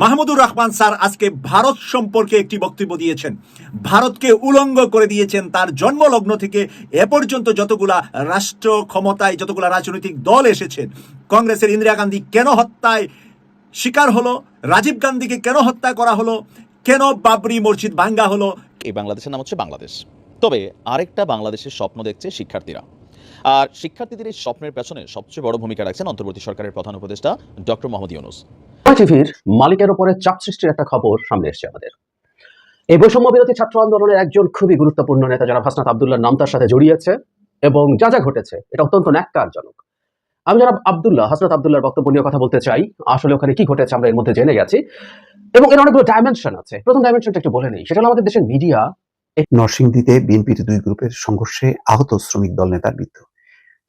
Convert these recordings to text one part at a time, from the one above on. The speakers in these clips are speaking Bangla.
মাহমুদুর রহমান স্যার আজকে ভারত সম্পর্কে একটি বক্তব্য দিয়েছেন। ভারতকে উলঙ্গ করে দিয়েছেন। তার জন্মলগ্ন থেকে এ পর্যন্ত যতগুলা রাষ্ট্র ক্ষমতায় যতগুলা রাজনৈতিক দল এসেছেন, কংগ্রেসের ইন্দিরা গান্ধী কেন হত্যায় শিকার হলো, রাজীব গান্ধীকে কেন হত্যা করা হলো, কেন বাবরি মসজিদ ভাঙ্গা হলো। এই বাংলাদেশের নাম হচ্ছে বাংলাদেশ। তবে আরেকটা বাংলাদেশের স্বপ্ন দেখছে শিক্ষার্থীরা, আর শিক্ষার্থীদের এই স্বপ্নের পেছনে সবচেয়ে বড় ভূমিকা রাখছেন অন্তর্বর্তী সরকারের প্রধান উপদেষ্টা ডক্টর মোহাম্মদ ইউনূস। টিভির মালিকের উপরে চাপ সৃষ্টির একটা খবর সামনে এসেছে আমাদের। এই বৈষম্য বিরোধী ছাত্র আন্দোলনের একজন খুবই গুরুত্বপূর্ণ নেতা যারা হাসনাত আব্দুল্লাহর নাম তার সাথে জড়িয়েছে এবং যা যা ঘটেছে এটা অত্যন্ত ন্যাক্কারজনক। আমি যারা হাসনাত আব্দুল্লাহর বক্তব্য নিয়ে কথা বলতে চাই। আসলে ওখানে কি ঘটেছে আমরা এর মধ্যে জেনে গেছি এবং এর অনেকগুলো ডাইমেনশন আছে। প্রথম ডাইমেনশনটা একটু বলে নেই, সেটা হলো আমাদের দেশের মিডিয়া। নরসিংদীতে বিএনপির দুই গ্রুপের সংঘর্ষে আহত শ্রমিক দল নেতার মৃত্যু।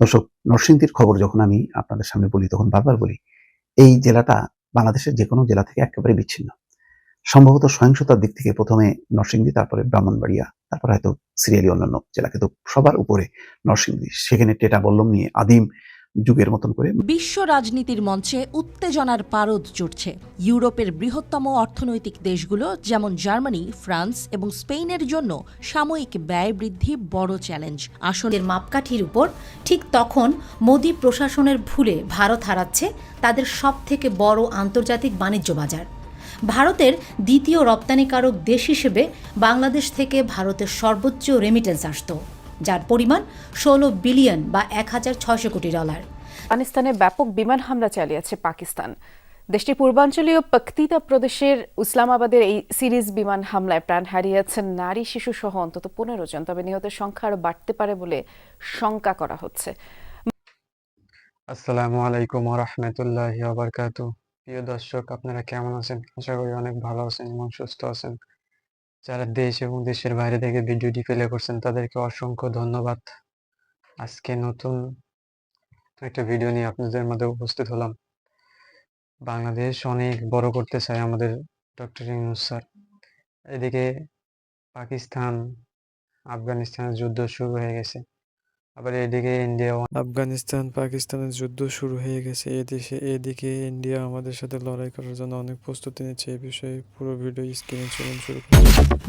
দর্শক, নরসিংদীর খবর যখন আমি আপনাদের সামনে বলি তখন বারবার বলি এই জেলাটা বাংলাদেশের যে কোনো জেলা থেকে একেবারে বিচ্ছিন্ন। সম্ভবত সহিংসতার দিক থেকে প্রথমে নরসিংদী, তারপরে ব্রাহ্মণবাড়িয়া, তারপর হয়তো সিরিয়ালি অন্যান্য জেলা, কিন্তু সবার উপরে নরসিংদী। সেখানে টেটা বল্লম নিয়ে আদিম যুগের মতন করে বিশ্ব রাজনীতির মঞ্চে উত্তেজনার পারদ চড়ছে। ইউরোপের বৃহত্তম অর্থনৈতিক দেশগুলো যেমন জার্মানি, ফ্রান্স এবং স্পেনের জন্য সাময়িক ব্যয় বৃদ্ধি বড় চ্যালেঞ্জ। আসনের মাপকাঠির উপর ঠিক তখন মোদি প্রশাসনের ভুলে ভারত হারাচ্ছে তাদের সবথেকে বড় আন্তর্জাতিক বাণিজ্য বাজার। ভারতের দ্বিতীয় রপ্তানিকারক দেশ হিসেবে বাংলাদেশ থেকে ভারতের সর্বোচ্চ রেমিটেন্স আসত, যার পরিমাণ 16 বিলিয়ন বা $1,600 কোটি। আফগানিস্তানে ব্যাপক বিমান হামলা চালিয়েছে পাকিস্তান। দেশটির পূর্বাঞ্চলীয় পখতিতা প্রদেশের ইসলামাবাদের এই সিরিজ বিমান হামলায় প্রাণ হারিয়েছেন নারী, শিশু সহ অন্তত 15 জন। তবে নিহতের সংখ্যা আরো বাড়তে পারে বলে শঙ্কা করা হচ্ছে। আসসালামু আলাইকুম ওয়া রাহমাতুল্লাহি ওয়া বারাকাতুহু। প্রিয় দর্শক, আপনারা কেমন আছেন? আশা করি অনেক ভালো আছেন এবং সুস্থ আছেন। যারা দেশ এবং দেশের বাইরে থেকে ভিডিওটি প্লে করছেন তাদেরকে অসংখ্য ধন্যবাদ। আজকে নতুন একটা ভিডিও নিয়ে আপনাদের মধ্যে উপস্থিত হলাম। বাংলাদেশ অনেক বড় করতে চায় আমাদের ডক্টর ইউনূস স্যার। এদিকে পাকিস্তান আফগানিস্তানের যুদ্ধ শুরু হয়ে গেছে, আবার এদিকে ইন্ডিয়া। আফগানিস্তান পাকিস্তানের যুদ্ধ শুরু হয়ে গেছে এদিকে ইন্ডিয়া আমাদের সাথে লড়াই করার জন্য অনেক প্রস্তুতি নিচ্ছে। এই বিষয়ে পুরো ভিডিও স্ক্রিনে চলুন শুরু করি।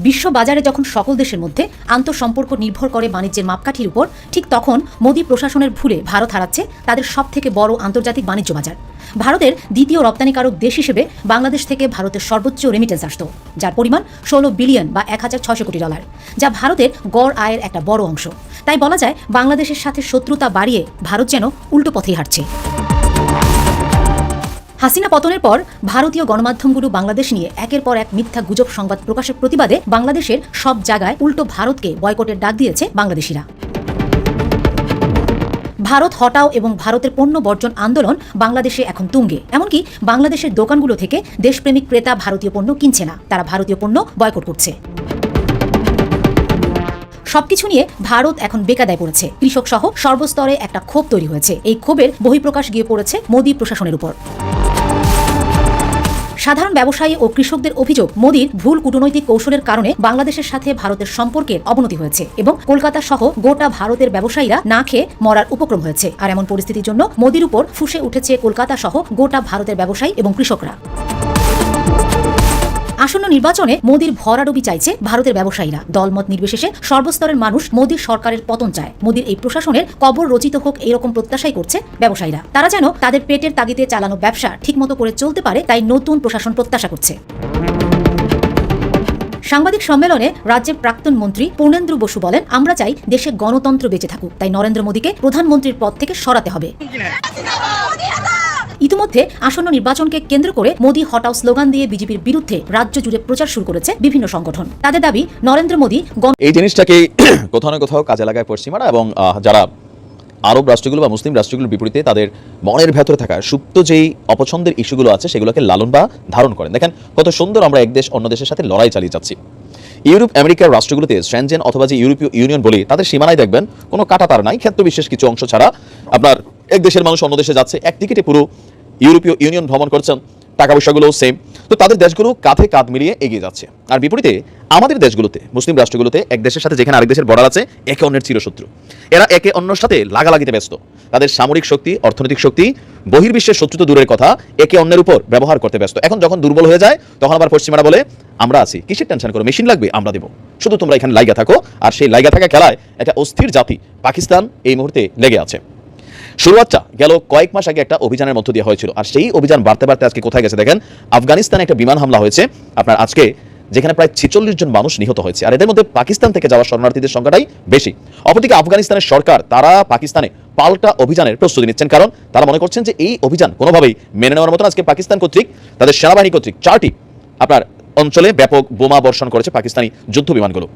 বিশ্ব বাজারে যখন সকল দেশের মধ্যে আন্তঃসম্পর্ক নির্ভর করে বাণিজ্যের মাপকাঠির উপর, ঠিক তখন মোদি প্রশাসনের ভুলে ভারত হারাচ্ছে তাদের সবথেকে বড় আন্তর্জাতিক বাণিজ্য বাজার। ভারতের দ্বিতীয় রপ্তানিকারক দেশ হিসেবে বাংলাদেশ থেকে ভারতের সর্বোচ্চ রেমিটেন্স আসত, যার পরিমাণ 16 বিলিয়ন বা $1,600 কোটি, যা ভারতের গড় আয়ের একটা বড় অংশ। তাই বলা যায় বাংলাদেশের সাথে শত্রুতা বাড়িয়ে ভারত যেন উল্টো পথেই হাঁটছে। হাসিনা পতনের পর ভারতীয় গণমাধ্যমগুলো বাংলাদেশ নিয়ে একের পর এক মিথ্যা গুজব সংবাদ প্রকাশের প্রতিবাদে বাংলাদেশের সব জায়গায় উল্টো ভারতকে বয়কটের ডাক দিয়েছে বাংলাদেশিরা। ভারত হটাও এবং ভারতের পণ্য বর্জন আন্দোলন বাংলাদেশে এখন তুঙ্গে। এমনকি বাংলাদেশের দোকানগুলো থেকে দেশপ্রেমিক ক্রেতা ভারতীয় পণ্য কিনছে না, তারা ভারতীয় পণ্য বয়কট করছে। সবকিছু নিয়ে ভারত এখন বেকায়দায় পড়েছে। কৃষক সহ সর্বস্তরে একটা ক্ষোভ তৈরি হয়েছে। এই ক্ষোভের বহিঃপ্রকাশ গিয়ে পড়েছে মোদি প্রশাসনের উপর। সাধারণ ব্যবসায়ী ও কৃষকদের অভিযোগ, মোদির ভুল কূটনৈতিক কৌশলের কারণে বাংলাদেশের সাথে ভারতের সম্পর্কের অবনতি হয়েছে এবং কলকাতা সহ গোটা ভারতের ব্যবসায়ীরা না খেয়ে মরার উপক্রম হয়েছে। আর এমন পরিস্থিতির জন্য মোদির উপর ফুঁসে উঠেছে কলকাতা সহ গোটা ভারতের ব্যবসায়ী এবং কৃষকরা। আসন্ন নির্বাচনে মোদির ভরাডুবি চাইছে ভারতের ব্যবসায়ীরা। দলমত নির্বিশেষে সর্বস্তরের মানুষ মোদির সরকারের পতন চায়। মোদির এই প্রশাসনের কবর রচিত হোক এইরকম প্রত্যাশাই করছে ব্যবসায়ীরা। তারা যেন তাদের পেটের তাগিদে চালানো ব্যবসা ঠিকমতো করে চলতে পারে, তাই নতুন প্রশাসন প্রত্যাশা করছে। সাংবাদিক সম্মেলনে রাজ্যের প্রাক্তন মন্ত্রী পূর্ণেন্দ্র বসু বলেন, আমরা চাই দেশে গণতন্ত্র বেঁচে থাকুক, তাই নরেন্দ্র মোদীকে প্রধানমন্ত্রীর পদ থেকে সরাতে হবে। ইতিমধ্যে আসন্ন নির্বাচনকে কেন্দ্র করে মোদি হটাও স্লোগান দিয়ে বিজেপির বিরুদ্ধে রাজ্য জুড়ে প্রচার শুরু করেছে বিভিন্ন সংগঠন। তাদের দাবি, নরেন্দ্র মোদী এই জিনিসটাকে কোথাও না কোথাও কাজে লাগায় পশ্চিমারা এবং যারা আরব রাষ্ট্রগুলো বা মুসলিম রাষ্ট্রগুলোর বিপরীতে তাদের মনের ভেতরে থাকা সুপ্ত যেই অপছন্দের ইস্যুগুলো আছে সেগুলোকে লালন বা ধারণ করেন। দেখেন কত সুন্দর আমরা এক দেশ অন্য দেশের সাথে লড়াই চালিয়ে যাচ্ছি। ইউরোপ আমেরিকার রাষ্ট্রগুলোতে সেনজেন অথবা যে ইউরোপীয় ইউনিয়ন বলি, তাদের সীমানায় দেখবেন কোনো কাঁটাতার নাই, ক্ষেত্র বিশেষ কিছু অংশ ছাড়া আপনার এক দেশের মানুষ অন্য দেশে যাচ্ছে, এক টিকিটে পুরো ইউরোপীয় ইউনিয়ন ভ্রমণ করছেন, টাকা পয়সাগুলো সেম, তো তাদের দেশগুলো কাঁধে কাঁধ মিলিয়ে এগিয়ে যাচ্ছে। আর বিপরীতে আমাদের দেশগুলোতে, মুসলিম রাষ্ট্রগুলোতে এক দেশের সাথে যেখানে আরেক দেশের বর্ডার আছে, একে অন্যের চিরশত্রু। এরা একে অন্যের সাথে লাগালাগিতে ব্যস্ত। তাদের সামরিক শক্তি, অর্থনৈতিক শক্তি, বহির্বিশ্বের শত্রু তো দূরের কথা, একে অন্যের উপর ব্যবহার করতে ব্যস্ত। এখন যখন দুর্বল হয়ে যায় তখন আবার পশ্চিমারা বলে আমরা আছি, কিসের টেনশন করো, মেশিন লাগবে আমরা দেবো, শুধু তোমরা এখানে লাইগা থাকো। আর সেই লাইগা থাকা খেলায় একটা অস্থির জাতি পাকিস্তান এই মুহূর্তে লেগে আছে। শুরুয়াতটা গেল কয়েক মাস আগে একটা অভিযানের মধ্য দিয়ে হয়েছিল, আর সেই অভিযান বাড়তে বাড়তে আজকে কোথায় গেছে দেখেন। আফগানিস্তানে একটা বিমান হামলা হয়েছে আপনার আজকে, যেখানে প্রায় 46 জন মানুষ নিহত হয়েছে। আর এদের মধ্যে পাকিস্তান থেকে যাওয়া শরণার্থীদের সংখ্যাটাই বেশি। অপরদিকে আফগানিস্তানের সরকার তারা পাকিস্তানে পাল্টা অভিযানের প্রস্তুতি নিচ্ছেন, কারণ তারা মনে করছেন যে এই অভিযান কোনোভাবেই মেনে নেওয়ার মতন। আজকে পাকিস্তান কর্তৃক, তাদের সেনাবাহিনী কর্তৃক 4টি আপনার অঞ্চলে ব্যাপক বোমা বর্ষণ করেছে পাকিস্তানি যুদ্ধ বিমানগুলো।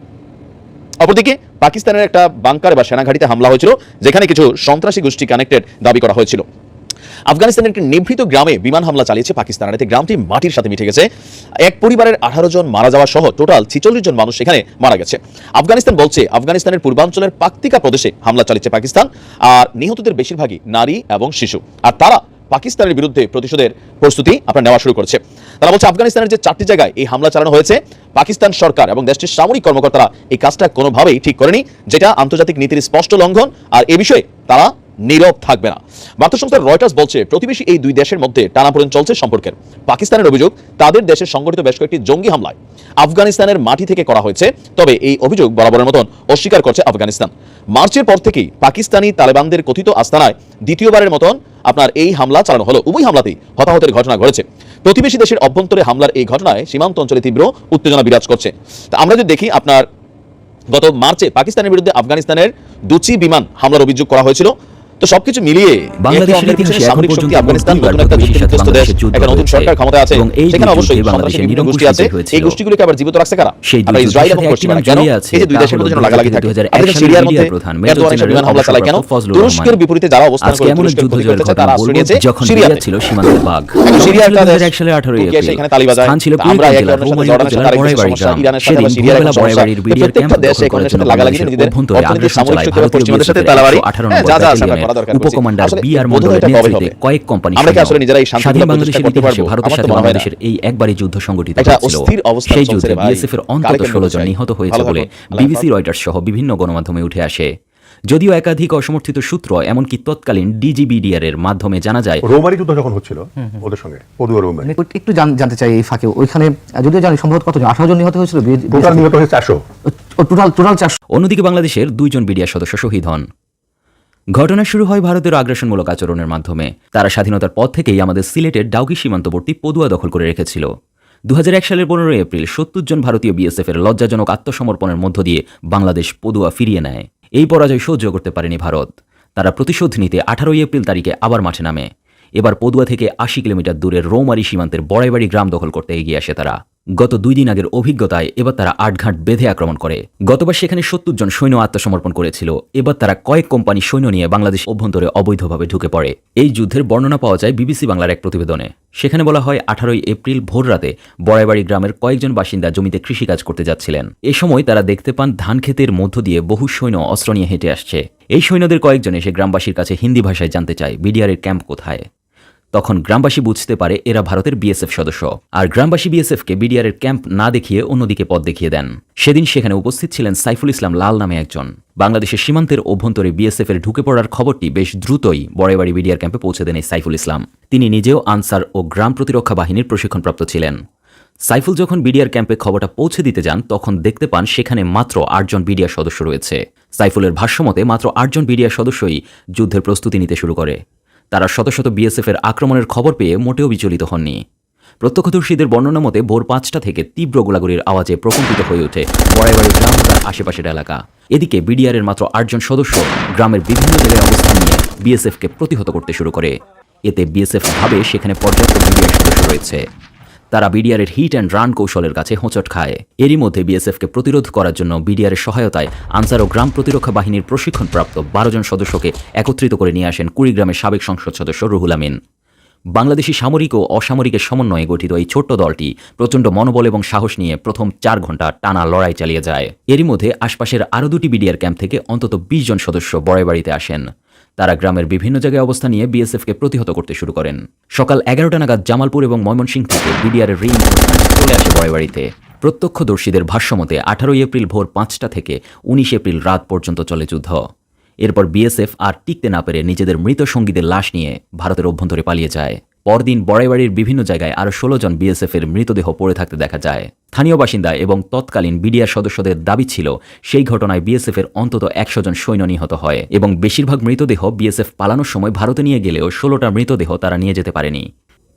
অপরদিকে পাকিস্তানের একটা বাংকার বা সেনাঘাটিতে হামলা হয়েছিল, যেখানে কিছু সন্ত্রাসী গোষ্ঠী কানেক্টেড দাবি করা হয়েছিল। আফগানিস্তানের একটি নিভৃত গ্রামে বিমান হামলা চালিয়েছে পাকিস্তান, আর এতে গ্রামটি মাটির সাথে মিশে গেছে। এক পরিবারের 18 জন মারা যাওয়া সহ টোটাল 46 জন মানুষ সেখানে মারা গেছে। আফগানিস্তান বলছে আফগানিস্তানের পূর্বাঞ্চলের পাকতিকা প্রদেশে হামলা চালিয়েছে পাকিস্তান, আর নিহতদের বেশিরভাগই নারী এবং শিশু। আর তারা পাকিস্তানের বিরুদ্ধে প্রতিশোধের প্রস্তুতি আপনার নেওয়া শুরু করেছে। তারা বলছে আফগানিস্তানের যে 4টি জায়গায় এই হামলা চালানো হয়েছে, পাকিস্তান সরকার এবং দেশটির সামরিক কর্মকর্তারা এই কাজটা কোনোভাবেই ঠিক করেনি, যেটা আন্তর্জাতিক নীতির স্পষ্ট লঙ্ঘন, আর এ বিষয়ে তারা নীরব থাকবে না। বার্তা সংস্থা রয়টার্স বলছে প্রতিবেশী এই দুই দেশের মধ্যে টানাপোড়েন চলছে সম্পর্কের। পাকিস্তানের অভিযোগ তাদের দেশের সংগঠিত বেশ কয়েকটি জঙ্গি হামলায় আফগানিস্তানের মাটি থেকে করা হয়েছে, তবে এই অভিযোগ বরাবরের মতন অস্বীকার করছে আফগানিস্তান। মার্চের পর থেকেই পাকিস্তানি তালেবানদের কথিত আস্তানায় দ্বিতীয়বারের মতন আপনার এই হামলা চালানো হলো। উভয় হামলাতেই হতাহতের ঘটনা ঘটেছে। প্রতিবেশী দেশের অভ্যন্তরে হামলার এই ঘটনায় সীমান্ত অঞ্চলে তীব্র উত্তেজনা বিরাজ করছে। তা আমরা যদি দেখি আপনার গত মার্চে পাকিস্তানের বিরুদ্ধে আফগানিস্তানের 2টি বিমান হামলার অভিযোগ করা হয়েছিল। তো সবকিছু মিলিয়ে বাংলাদেশের ইতিহাসে এখন পর্যন্ত আফগানিস্তান নতুন একটা যুদ্ধ দেশ, একটা নতুন সরকার ক্ষমতায় আছে, সেখানে অবশ্যই সন্ত্রাসী বিভিন্ন গোষ্ঠী আছে। এই গোষ্ঠীগুলোকে আবার জীবিত রাখছে কারা? আমরা ইসরায়েল এবং পশ্চিমারা। কেন এই যে দুই দেশের মধ্যে যেন লাগালাগি থাকে? আমাদের সিরিয়ার মধ্যে এরদোয়ান এসে বিমান হামলা চালায় কেন? তুরস্কের বিপরীতে যারা অবস্থান করে তুরস্কের ক্ষতি করতেছে তারা আশ্রয় নিয়েছে সিরিয়াতে। ছিল সীমান্তের বাঘ। সিরিয়ার একটা দেশ 2001 সালে 18 এপ্রিল সেখানে তালি বাজায়। আমরা একে অন্যের সাথে জর্ডানের সাথে আরেকটি সমস্যা, ইরানের সাথে বা সিরিয়ার একটা সমস্যা। প্রত্যেকটা দেশ একে অন্যের সাথে লাগালাগি নিজেদের অর্থনৈতিক সামরিক শক্তি বা পশ্চিমাদের সাথে তালাবাড়ি যা যা আসলে করা দরকার। উপকমান্ডার বিআর মন্ডলের নেতৃত্বে কয়েক কোম্পানি আমরা কি আসলে নিজেরাই শান্তি স্বাধীন প্রতিষ্ঠা বাংলাদেশের করতে ইতিহাসে পারবো? ভারতের সাথে বাংলাদেশের এই একবারই যুদ্ধ সংগঠিত হয়েছিল। সেই যুদ্ধে বিএসএফ এর অন্তত 16 জন নিহত হয়েছে বলে বিবিসি, রয়টার্স সহ বিভিন্ন গণমাধ্যমে উঠে আসে। যদিও একাধিক অসমর্থিত সূত্র, এমনকি তৎকালীন ডিজিবিডিআর এর মাধ্যমে জানা যায় রৌমারি যুদ্ধ যখন হচ্ছিল ওদের সঙ্গে পদুয়া রৌমারি, একটু জানতে চাই এই ফাঁকে ওইখানে যদিও জানি সম্ভবত কতজন 18 জন নিহত হয়েছিল, টোটাল নিহত হয়েছে 400। টোটাল 400। অন্যদিকে বাংলাদেশের 2 জন বিডিআর সদস্য শহীদ হন। ঘটনা শুরু হয় ভারতের আগ্রাসনমূলক আচরণের মাধ্যমে। তারা স্বাধীনতার পর থেকেই আমাদের সিলেটের ডাউকি সীমান্তবর্তী পদুয়া দখল করে রেখেছিল। 2001 সালের 15 এপ্রিল 70 জন ভারতীয় বিএসএফ এর লজ্জাজনক আত্মসমর্পণের মধ্য দিয়ে বাংলাদেশ পদুয়া ফিরিয়ে নেয়। এই পরাজয় সহ্য করতে পারেনি ভারত। তারা প্রতিশোধ নিতে 18 এপ্রিল তারিখে আবার মাঠে নামে। এবার পদুয়া থেকে 80 কিলোমিটার দূরের রৌমারি সীমান্তের বড়াইবাড়ি গ্রাম দখল করতে এগিয়ে আসে তারা। গত 2 দিন আগের অভিজ্ঞতায় এবার তারা 8 ঘাট বেঁধে আক্রমণ করে। গতবার সেখানে 70 জন সৈন্য আত্মসমর্পণ করেছিল। এবার তারা কয়েক কোম্পানি সৈন্য নিয়ে বাংলাদেশ অভ্যন্তরে অবৈধভাবে ঢুকে পড়ে। এই যুদ্ধের বর্ণনা পাওয়া যায় বিবিসি বাংলার এক প্রতিবেদনে। সেখানে বলা হয় 18 এপ্রিল ভোররাতে বড়াইবাড়ি গ্রামের কয়েকজন বাসিন্দা জমিতে কৃষিকাজ করতে যাচ্ছিলেন। এ সময় তারা দেখতে পান ধান ক্ষেতের মধ্য দিয়ে বহু সৈন্য অস্ত্র নিয়ে হেঁটে আসছে। এই সৈন্যদের কয়েকজন এসে গ্রামবাসীর কাছে হিন্দি ভাষায় জানতে চায় বিডিআর এর ক্যাম্প কোথায়। তখন গ্রামবাসী বুঝতে পারে এরা ভারতের বিএসএফ সদস্য, আর গ্রামবাসী বিএসএফকে বিডিআর এর ক্যাম্প না দেখিয়ে অন্যদিকে পথ দেখিয়ে দেন। সেদিন সেখানে উপস্থিত ছিলেন সাইফুল ইসলাম লাল নামে একজন। বাংলাদেশের সীমান্তের অভ্যন্তরে বিএসএফ এর ঢুকে পড়ার খবরটি বেশ দ্রুতই বড়াইবাড়ি বিডিআর ক্যাম্পে পৌঁছে দেন এই সাইফুল ইসলাম। তিনি নিজেও আনসার ও গ্রাম প্রতিরক্ষা বাহিনীর প্রশিক্ষণপ্রাপ্ত ছিলেন। সাইফুল যখন বিডিআর ক্যাম্পে খবরটা পৌঁছে দিতে যান তখন দেখতে পান সেখানে মাত্র 8 জন বিডিআর সদস্য রয়েছে। সাইফুলের ভাষ্যমতে মাত্র 8 জন বিডিআর সদস্যই যুদ্ধের প্রস্তুতি নিতে শুরু করে। তারা শত শত বিএসএফ এর আক্রমণের খবর পেয়ে মোটেও বিচলিত হননি। প্রত্যক্ষদর্শীদের বর্ণনা মতে ভোর 5টা থেকে তীব্র গোলাগুলির আওয়াজে প্রকম্পিত হয়ে ওঠে বড়াইবাড়ি গ্রাম ও তার আশেপাশের এলাকা। এদিকে বিডিআর এর মাত্র 8 জন সদস্য গ্রামের বিভিন্ন জায়গায় অবস্থান নিয়ে বিএসএফকে প্রতিহত করতে শুরু করে। এতে বিএসএফ ভাবে সেখানে পর্যাপ্ত বিডিআর সদস্য রয়েছে। তারা বিডিআর এর হিট অ্যান্ড রান কৌশলের কাছে হোঁচট খায়। এরই মধ্যে বিএসএফকে প্রতিরোধ করার জন্য বিডিআর এর সহায়তায় আনসার ও গ্রাম প্রতিরক্ষা বাহিনীর প্রশিক্ষণপ্রাপ্ত 12 জন সদস্যকে একত্রিত করে নিয়ে আসেন কুড়িগ্রামের সাবেক সংসদ সদস্য রুহুল আমিন। বাংলাদেশি সামরিক ও অসামরিকের সমন্বয়ে গঠিত এই ছোট্ট দলটি প্রচণ্ড মনোবল এবং সাহস নিয়ে প্রথম 4 ঘণ্টা টানা লড়াই চালিয়ে যায়। এরই মধ্যে আশপাশের আরও 2টি বিডিআর ক্যাম্প থেকে অন্তত 20 জন সদস্য বড়াইবাড়িতে আসেন। তারা গ্রামের বিভিন্ন জায়গায় অবস্থান নিয়ে বিএসএফকে প্রতিহত করতে শুরু করেন। সকাল 11টা নাগাদ জামালপুর এবং ময়মনসিংহ থেকে বিডিআরের রিইনফোর্সমেন্ট চলে আসে বড়াইবাড়িতে। প্রত্যক্ষদর্শীদের ভাষ্যমতে 18 এপ্রিল ভোর 5টা থেকে 19 এপ্রিল রাত পর্যন্ত চলে যুদ্ধ। এরপর বিএসএফ আর টিকতে না পেরে নিজেদের মৃত সঙ্গীদের লাশ নিয়ে ভারতের অভ্যন্তরে পালিয়ে যায়। পরদিন বড়াইবাড়ির বিভিন্ন জায়গায় আরও 16 জন বিএসএফের মৃতদেহ পড়ে থাকতে দেখা যায়। স্থানীয় বাসিন্দা এবং তৎকালীন বিডিআর সদস্যদের দাবি ছিল সেই ঘটনায় বিএসএফের অন্তত 100 জন সৈন্য নিহত হয় এবং বেশিরভাগ মৃতদেহ বিএসএফ পালানোর সময় ভারতে নিয়ে গেলেও 16টা মৃতদেহ তারা নিয়ে যেতে পারেনি।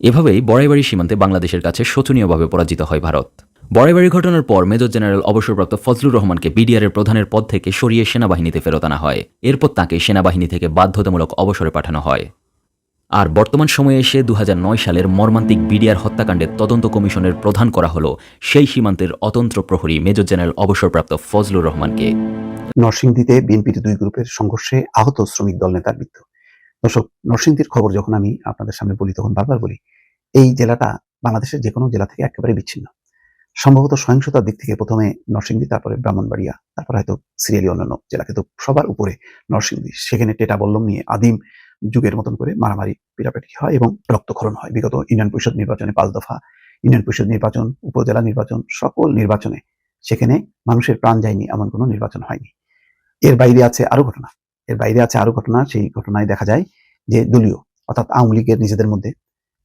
এভাবেই বড়াইবাড়ি সীমান্তে বাংলাদেশের কাছে শোচনীয়ভাবে পরাজিত হয় ভারত। বড়াইবাড়ি ঘটনার পর মেজর জেনারেল অবসরপ্রাপ্ত ফজলুর রহমানকে বিডিআরের প্রধানের পদ থেকে সরিয়ে সেনাবাহিনীতে ফেরত আনা হয়। এরপর তাকে সেনাবাহিনী থেকে বাধ্যতামূলক অবসরে পাঠানো হয়। আর বর্তমান সময়ে এসে 2009 সালের মর্মান্তিক বিডিআর হত্যাকাণ্ডের তদন্ত কমিশনের প্রধান করা হলো সেই সীমান্তের অতন্ত্র প্রহরী মেজর জেনারেল অবসরপ্রাপ্ত ফজলুর রহমানকে। নরসিংদীতে বিএনপির দুই গ্রুপের সংঘর্ষে আহত শ্রমিক দল নেতার মৃত্যু। দর্শক, নরসিংদীর খবর যখন আমি আপনাদের সামনে বলি তখন বারবার বলি এই জেলাটা বাংলাদেশের যে কোনো জেলা থেকে একেবারে বিচ্ছিন্ন। সম্ভবত সহিংসতার দিক থেকে প্রথমে নরসিংদী, তারপরে ব্রাহ্মণবাড়িয়া, তারপর হয়তো সিরিয়ালি অন্যান্য জেলা, কিন্তু সবার উপরে নরসিংদী। সেখানে টেটা বল্লম নিয়ে আদিম যুগের মতন করে মারামারি পিটাপিটি হয় এবং রক্তক্ষরণ হয়। বিগত ইউনিয়ন পরিষদ নির্বাচনে 5 দফা ইউনিয়ন পরিষদ নির্বাচন, উপজেলা নির্বাচন, সকল নির্বাচনে সেখানে মানুষের প্রাণ যায়নি এমন কোনো নির্বাচন হয়নি। এর বাইরে আছে আরো ঘটনা। সেই ঘটনায় দেখা যায় যে দলীয় অর্থাৎ আওয়ামী লীগের নিজেদের মধ্যে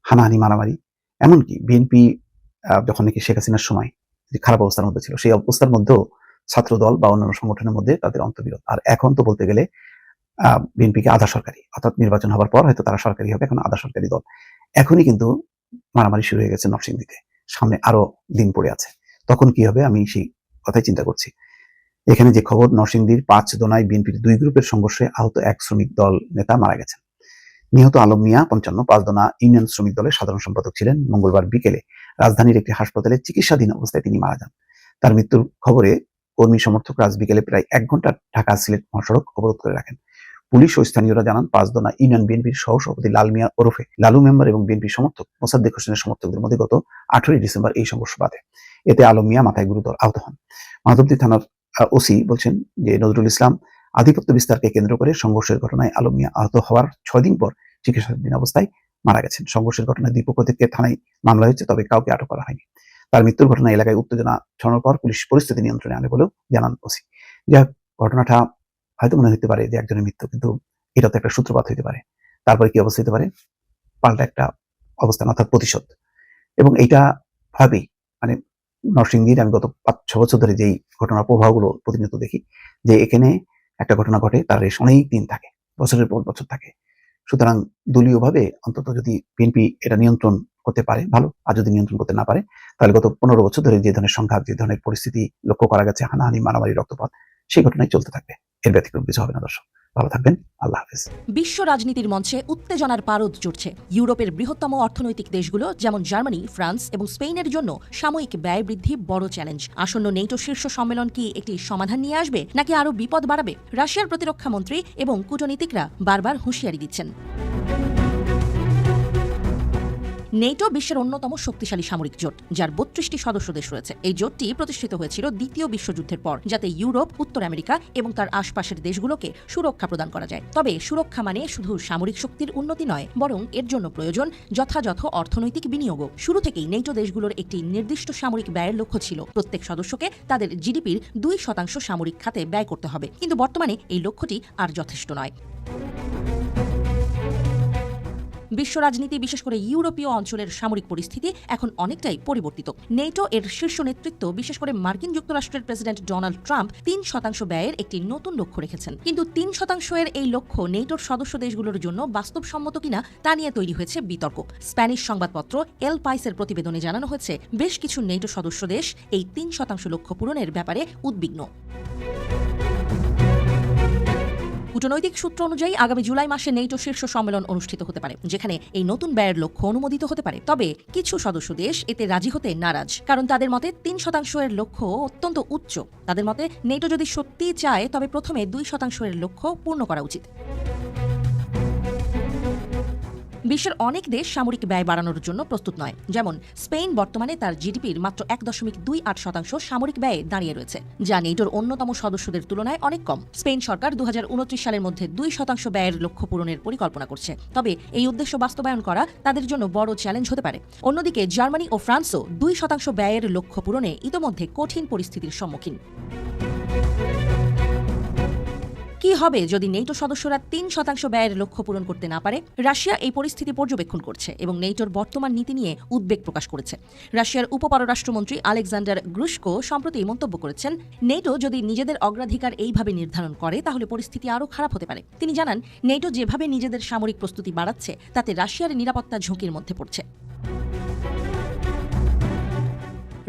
হানাহানি, মারামারি, এমনকি বিএনপি যখন নাকি শেখ হাসিনার সময় যে খারাপ অবস্থার মধ্যে ছিল, সেই অবস্থার মধ্যেও ছাত্র দল বা অন্যান্য সংগঠনের মধ্যে তাদের অন্তর্বিরোধ। আর এখন তো বলতে গেলে বিএনপিকে আধা সরকারি, অর্থাৎ নির্বাচন হবার পর হয়তো তারা সরকারি হবে, এখন আধা সরকারি দল। এখনই কিন্তু মারামারি শুরু হয়ে গেছে নরসিংদীতে, সামনে আরো দিন পড়ে আছে। তখন কি হবে আমি সেই কথাই চিন্তা করছি। এখানে যে খবর, নরসিংদীর 5 দোনায় বিএনপির দুই গ্রুপের সংঘর্ষে আহত এক শ্রমিক দল নেতা মারা গেছেন। নিহত আলম মিয়া 55, 5 দোনা ইউনিয়ন শ্রমিক দলের সাধারণ সম্পাদক ছিলেন। মঙ্গলবার বিকেলে রাজধানীর একটি হাসপাতালে চিকিৎসাধীন অবস্থায় তিনি মারা যান। তার মৃত্যুর খবরে কর্মী সমর্থকরা আজ বিকেলে প্রায় 1 ঘন্টা ঢাকা সিলেট মহাসড়ক অবরোধ করে রাখেন। পুলিশ ও স্থানীয়রা জানান, 5 দোনা ইউনিয়ন বিএনপির সহসভাপতি লাল মিয়া ওরফে লালু মেম্বার এবং বিএনপি সমর্থক মোসাদ্দেক হোসেনের সমর্থকদের মধ্যে গত 18 ডিসেম্বর এই সংঘর্ষ বাধে। এতে আলম মিয়া মাথায় গুরুতর আহত হন। মাধবদী থানার ওসি বলছেন যে নজরুল ইসলাম আধিপত্য বিস্তারকে কেন্দ্র করে সংঘর্ষের ঘটনায় আলম মিয়া আহত হওয়ার 6 দিন পর চিকিৎসাধীন অবস্থায় মারা গেছেন। সংঘর্ষের ঘটনায় দুই পক্ষ থেকে থানায় মামলা হয়েছে, তবে কাউকে আটক করা হয়নি। তার মৃত্যুর ঘটনায় এলাকায় উত্তেজনা ছড়ানোর পর পুলিশ পরিস্থিতি নিয়ন্ত্রণে আনে বলেও জানান ওসি। যা ঘটনাটা হয়তো মনে হতে পারে যে একজনের মৃত্যু, কিন্তু এটা তো একটা সূত্রপাত হইতে পারে। তারপরে কি অবস্থা হতে পারে? পাল্টা একটা অবস্থান, অর্থাৎ প্রতিশোধ। এবং এইটা ভাবেই মানে নরসিংদীর আমি গত 5-6 বছর ধরে যেই ঘটনার প্রভাবগুলো প্রতিনিয়ত দেখি, যে এখানে একটা ঘটনা ঘটে তার রেশ অনেক দিন থাকে, বছরের পর বছর থাকে। সুতরাং দলীয়ভাবে অন্তত যদি বিএনপি এটা নিয়ন্ত্রণ করতে পারে ভালো, আর যদি নিয়ন্ত্রণ করতে না পারে তাহলে গত 15 বছর ধরে যে ধরনের সংঘাত, যে ধরনের পরিস্থিতি লক্ষ্য করা গেছে, হানাহানি, মারামারি, রক্তপাত, সেই ঘটনাই চলতে থাকবে। এর ব্যতিক্রম কিছু হবে না। দর্শক ভালো থাকবেন, আল্লাহ হাফেজ। বিশ্ব রাজনীতির মঞ্চে উত্তেজনার পারদ জুড়ছে। ইউরোপের বৃহত্তম অর্থনৈতিক দেশগুলো যেমন জার্মানি, ফ্রান্স এবং স্পেনের জন্য সাময়িক ব্যয় বৃদ্ধি বড় চ্যালেঞ্জ। আসন্ন নেটো শীর্ষ সম্মেলন কি একটি সমাধান নিয়ে আসবে, নাকি আরও বিপদ বাড়াবে? রাশিয়ার প্রতিরক্ষা মন্ত্রী এবং কূটনীতিকরা বারবার হুঁশিয়ারি দিচ্ছেন। নেটো বিশ্বের অন্যতম শক্তিশালী সামরিক জোট, যার 32টি সদস্য দেশ রয়েছে। এই জোটটি প্রতিষ্ঠিত হয়েছিল দ্বিতীয় বিশ্বযুদ্ধের পর, যাতে ইউরোপ, উত্তর আমেরিকা এবং তার আশপাশের দেশগুলোকে সুরক্ষা প্রদান করা যায়। তবে সুরক্ষা মানে শুধু সামরিক শক্তির উন্নতি নয়, বরং এর জন্য প্রয়োজন যথাযথ অর্থনৈতিক বিনিয়োগও। শুরু থেকেই নেটো দেশগুলোর একটি নির্দিষ্ট সামরিক ব্যয়ের লক্ষ্য ছিল, প্রত্যেক সদস্যকে তাদের জিডিপির 2% সামরিক খাতে ব্যয় করতে হবে। কিন্তু বর্তমানে এই লক্ষ্যটি আর যথেষ্ট নয়। বিশ্ব রাজনীতি, বিশেষ করে ইউরোপীয় অঞ্চলের সামরিক পরিস্থিতি এখন অনেকটাই পরিবর্তিত। নেটো এর শীর্ষ নেতৃত্ব, বিশেষ করে মার্কিন যুক্তরাষ্ট্রের প্রেসিডেন্ট ডোনাল্ড ট্রাম্প 3% ব্যয়ের একটি নতুন লক্ষ্য রেখেছেন। কিন্তু 3% এই লক্ষ্য নেটোর সদস্য দেশগুলোর জন্য বাস্তবসম্মত কিনা তা নিয়ে তৈরি হয়েছে বিতর্ক। স্প্যানিশ সংবাদপত্র এল পাইসের প্রতিবেদনে জানানো হয়েছে, বেশ কিছু নেটো সদস্য দেশ এই 3% লক্ষ্য পূরণের ব্যাপারে উদ্বিগ্ন। কূটনৈতিক সূত্র অনুযায়ী আগামী জুলাই মাসে নেটো শীর্ষ সম্মেলন অনুষ্ঠিত হতে পারে, যেখানে এই নতুন ব্যয়ের লক্ষ্য অনুমোদিত হতে পারে। তবে কিছু সদস্য দেশ এতে রাজি হতে নারাজ, কারণ তাদের মতে 3% এর লক্ষ্য অত্যন্ত উচ্চ। তাদের মতে নেটো যদি সত্যিই চায়, তবে প্রথমে 2% এর লক্ষ্য পূর্ণ করা উচিত। বিশ্বের অনেক দেশ সামরিক ব্যয় বাড়ানোর জন্য প্রস্তুত নয়। যেমন স্পেন বর্তমানে তার জিডিপির মাত্র 1.28% সামরিক ব্যয়ে দাঁড়িয়ে রয়েছে, যা নেটোর অন্যতম সদস্যদের তুলনায় অনেক কম। স্পেন সরকার 2029 সালের মধ্যে 2% ব্যয়ের লক্ষ্য পূরণের পরিকল্পনা করছে, তবে এই উদ্দেশ্য বাস্তবায়ন করা তাদের জন্য বড় চ্যালেঞ্জ হতে পারে। অন্যদিকে জার্মানি ও ফ্রান্সও 2% ব্যয়ের লক্ষ্য পূরণে ইতোমধ্যে কঠিন পরিস্থিতির সম্মুখীন। কি হবে যদি নেটো সদস্যরা 3% ব্যয়ের লক্ষ্য পূরণ করতে না পারে? রাশিয়া এই পরিস্থিতি পর্যবেক্ষণ করছে এবং নেটোর বর্তমান নীতি নিয়ে উদ্বেগ প্রকাশ করেছে। রাশিয়ার উপপররাষ্ট্রমন্ত্রী আলেকজান্ডার গ্রুশকো সম্প্রতি মন্তব্য করেছেন, নেটো যদি নিজেদের অগ্রাধিকার এইভাবে নির্ধারণ করে তাহলে পরিস্থিতি আরও খারাপ হতে পারে। তিনি জানান, নেটো যেভাবে নিজেদের সামরিক প্রস্তুতি বাড়াচ্ছে তাতে রাশিয়ার নিরাপত্তা ঝুঁকির মধ্যে পড়ছে।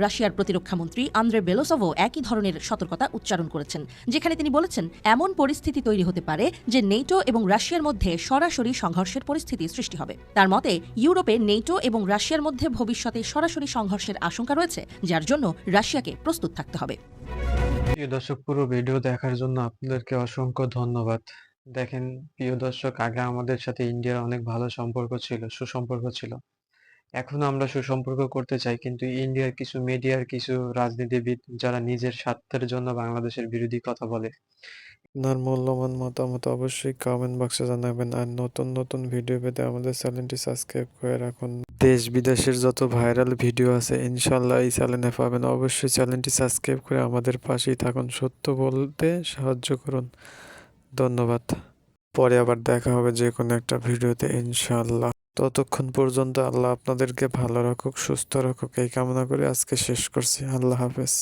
রাশিয়ার প্রতিরক্ষামন্ত্রী আন্দ্রে বেলোসভও একই ধরনের সতর্কতা উচ্চারণ করেছেন, যেখানে তিনি বলেছেন এমন পরিস্থিতি তৈরি হতে পারে যে নেটো এবং রাশিয়ার মধ্যে সরাসরি সংঘর্ষের পরিস্থিতি সৃষ্টি হবে। তার মতে, ইউরোপে নেটো এবং রাশিয়ার মধ্যে ভবিষ্যতে সরাসরি সংঘর্ষের আশঙ্কা রয়েছে, যার জন্য রাশিয়াকে প্রস্তুত থাকতে হবে। প্রিয় দর্শক, পুরো ভিডিও দেখার জন্য আপনাদেরকে অসংখ্য ধন্যবাদ। দেখেন প্রিয় দর্শক, আগে আমাদের সাথে ইন্ডিয়ার অনেক ভালো সম্পর্ক ছিল, সুসম্পর্ক ছিল। এখন আমরা সুসম্পর্ক করতে চাই, কিন্তু ইন্ডিয়ার কিছু মিডিয়ার কিছু রাজনীতিবিদ যারা নিজের স্বার্থের জন্য বাংলাদেশের বিরোধী কথা বলে। আপনার মূল্যবান মতামত অবশ্যই কমেন্ট বক্সে জানাবেন, আর নতুন নতুন ভিডিও পেতে আমাদের চ্যানেলটি সাবস্ক্রাইব করে রাখুন। দেশ বিদেশের যত ভাইরাল ভিডিও আছে ইনশাল্লাহ এই চ্যানেলে পাবেন। অবশ্যই চ্যানেলটি সাবস্ক্রাইব করে আমাদের পাশেই থাকুন, সত্য বলতে সাহায্য করুন। ধন্যবাদ। পরে আবার দেখা হবে যে কোনো একটা ভিডিওতে ইনশাল্লাহ। ততক্ষণ পর্যন্ত আল্লাহ আপনাদেরকে ভালো রাখুক, সুস্থ রাখুক, এই কামনা করে আজকে শেষ করছি। আল্লাহ হাফেজ।